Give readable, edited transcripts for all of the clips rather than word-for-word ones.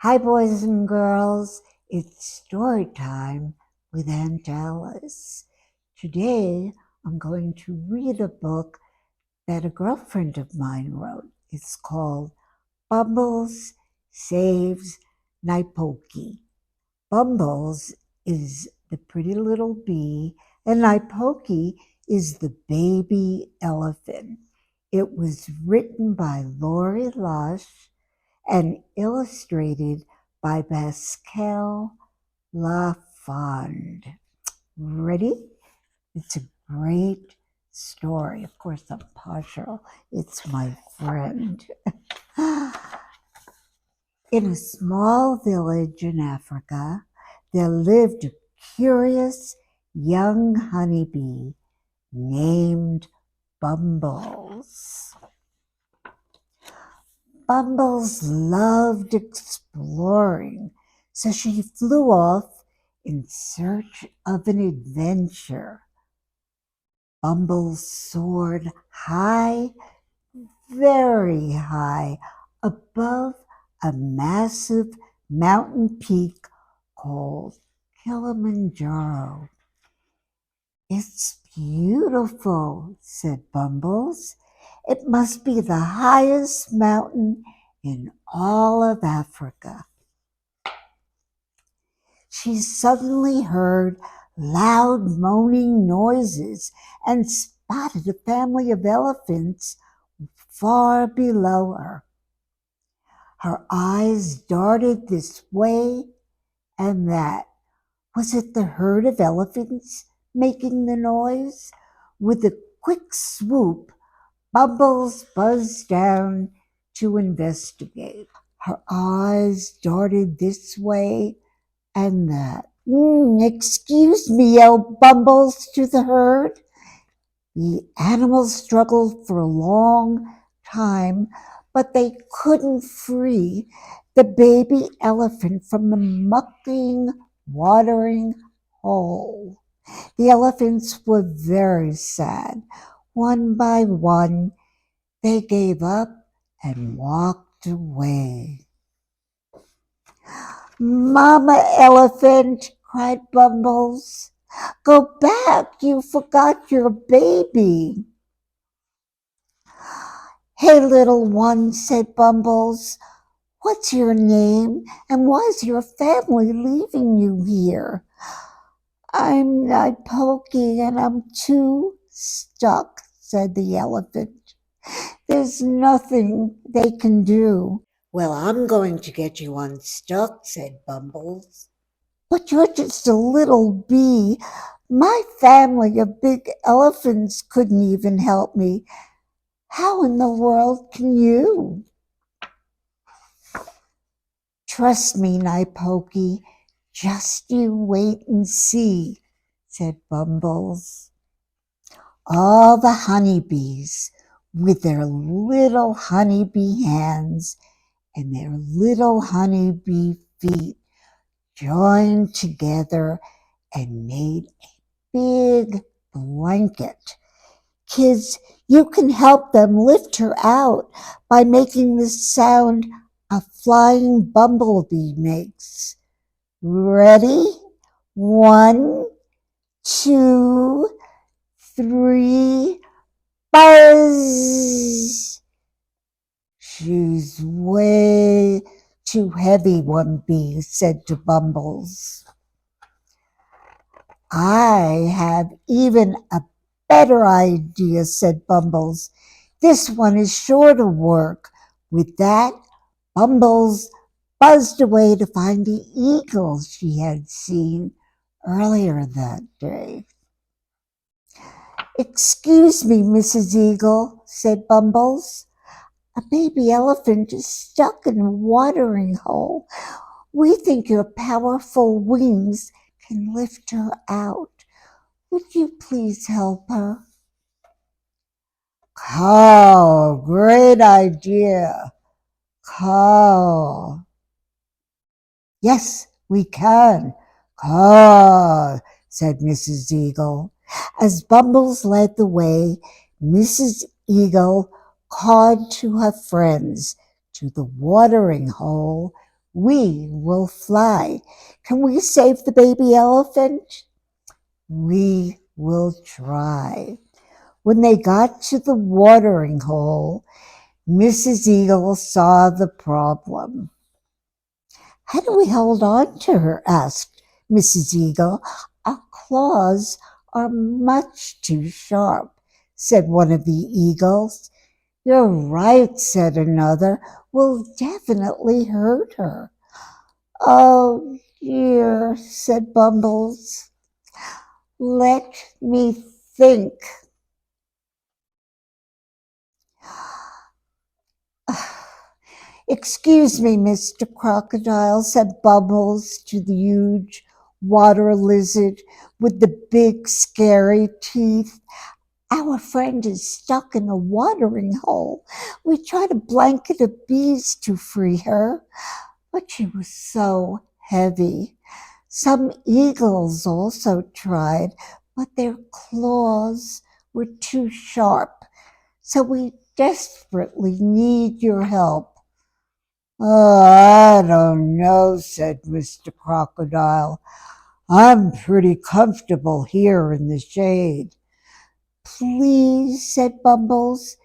Hi, boys and girls. It's story time with Aunt Alice. Today, I'm going to read a book that a girlfriend of mine wrote. It's called Bumbles Saves Naipoki. Bumbles is the pretty little bee, and Naipoki is the baby elephant. It was written by Losch and illustrated by Pascale Lafond. Ready? It's a great story. Of course, I'm partial. It's my friend. In a small village in Africa, there lived a curious young honeybee named Bumbles. Bumbles loved exploring, so she flew off in search of an adventure. Bumbles soared high, very high, above a massive mountain peak called Kilimanjaro. "It's beautiful," said Bumbles. "It must be the highest mountain in all of Africa." She suddenly heard loud moaning noises and spotted a family of elephants far below her. Her eyes darted this way and that. Was it the herd of elephants making the noise? With a quick swoop, Bumbles buzzed down to investigate. Her eyes darted this way and that. Excuse me," yelled Bumbles to the herd. The animals struggled for a long time, but they couldn't free the baby elephant from the mucking, watering hole. The elephants were very sad. One by one, they gave up and walked away. "Mama elephant," cried Bumbles, "go back, you forgot your baby." "Hey, little one," said Bumbles, "what's your name and why's your family leaving you here?" "I'm Naipoki and I'm too stuck," said the elephant. "There's nothing they can do." "Well, I'm going to get you unstuck," said Bumbles. "But you're just a little bee. My family of big elephants couldn't even help me. How in the world can you?" "Trust me, Naipoki, just you wait and see," said Bumbles. All the honeybees, with their little honeybee hands and their little honeybee feet, joined together and made a big blanket. "Kids, you can help them lift her out by making the sound a flying bumblebee makes. Ready? 1, 2, 3, buzz!" "She's way too heavy," one bee said to Bumbles. "I have even a better idea," said Bumbles. "This one is sure to work." With that, Bumbles buzzed away to find the eagle she had seen earlier that day. "Excuse me, Mrs. Eagle," said Bumbles. "A baby elephant is stuck in a watering hole. We think your powerful wings can lift her out. Would you please help her?" "Caw, great idea. Caw." "Yes, we can. Caw," said Mrs. Eagle. As Bumbles led the way, Mrs. Eagle called to her friends to the watering hole We will fly. Can we save the baby elephant? We will try. When they got to the watering hole, Mrs. Eagle saw the problem. How do we hold on to her? Asked Mrs. Eagle. Our claws are much too sharp, said one of the eagles. You're right, said another. We'll definitely hurt her. Oh dear, said Bumbles. Let me think. Excuse me, Mr. Crocodile, said Bubbles to the huge water lizard with the big scary teeth. Our friend is stuck in a watering hole. We tried a blanket of bees to free her, but she was so heavy. Some eagles also tried, but their claws were too sharp. So we desperately need your help. Oh, I don't know, said Mr. Crocodile. I'm pretty comfortable here in the shade. Please, said Bumbles.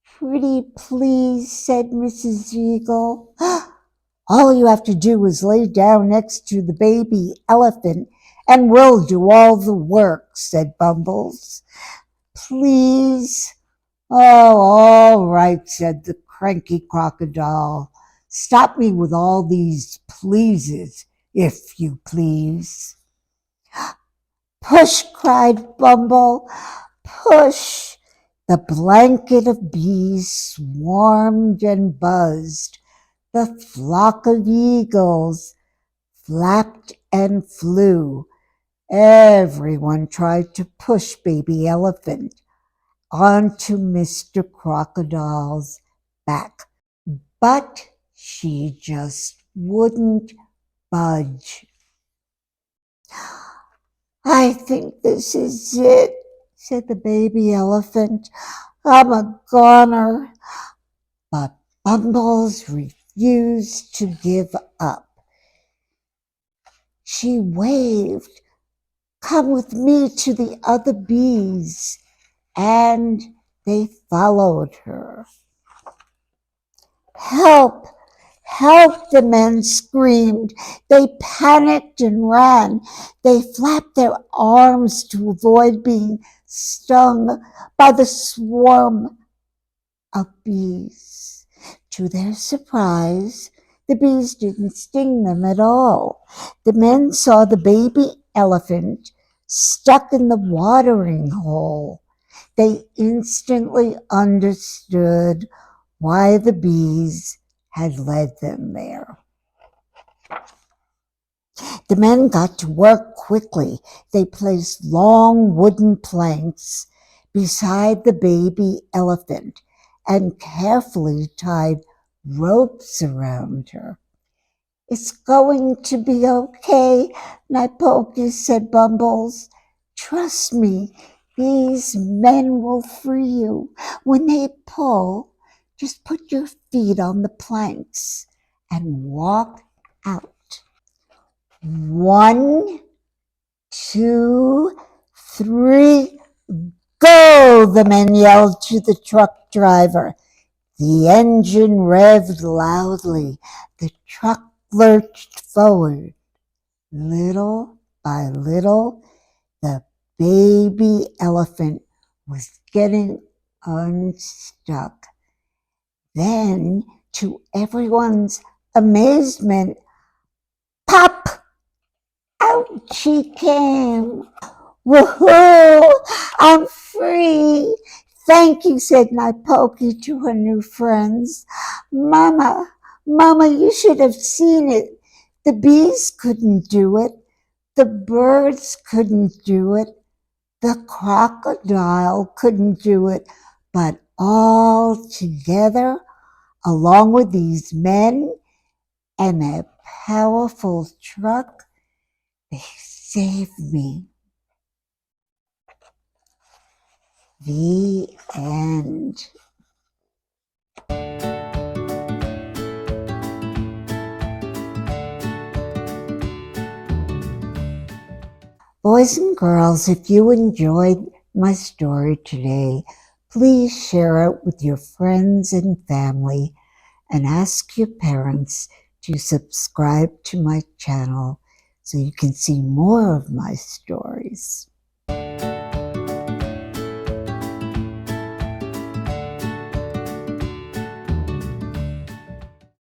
Pretty please, said Mrs. Eagle. All you have to do is lay down next to the baby elephant and we'll do all the work, said Bumbles. Please. Oh, all right, said the cranky crocodile. Stop me with all these pleases, if you please. Push, cried Bumble. Push. The blanket of bees swarmed and buzzed. The flock of eagles flapped and flew. Everyone tried to push baby elephant onto Mr. Crocodile's back, but she just wouldn't budge. I think this is it, said the baby elephant. I'm a goner. But Bumbles refused to give up. She waved, come with me to the other bees, and they followed her. Help! Help! The men screamed. They panicked and ran. They flapped their arms to avoid being stung by the swarm of bees. To their surprise, the bees didn't sting them at all. The men saw the baby elephant stuck in the watering hole. They instantly understood why the bees had led them there. The men got to work quickly. They placed long wooden planks beside the baby elephant and carefully tied ropes around her. It's going to be okay, Naipoki, said Bumbles. Trust me, these men will free you. When they pull, just put your feet on the planks and walk out. 1, 2, 3, go, the men yelled to the truck driver. The engine revved loudly. The truck lurched forward. Little by little, the baby elephant was getting unstuck. Then, to everyone's amazement, pop! Out she came. Woohoo! I'm free! Thank you, said Naipoki to her new friends. Mama, Mama, you should have seen it. The bees couldn't do it. The birds couldn't do it. The crocodile couldn't do it. But all together, along with these men and a powerful truck, they saved me. The end. Boys and girls, if you enjoyed my story today, please share it with your friends and family and ask your parents to subscribe to my channel so you can see more of my stories.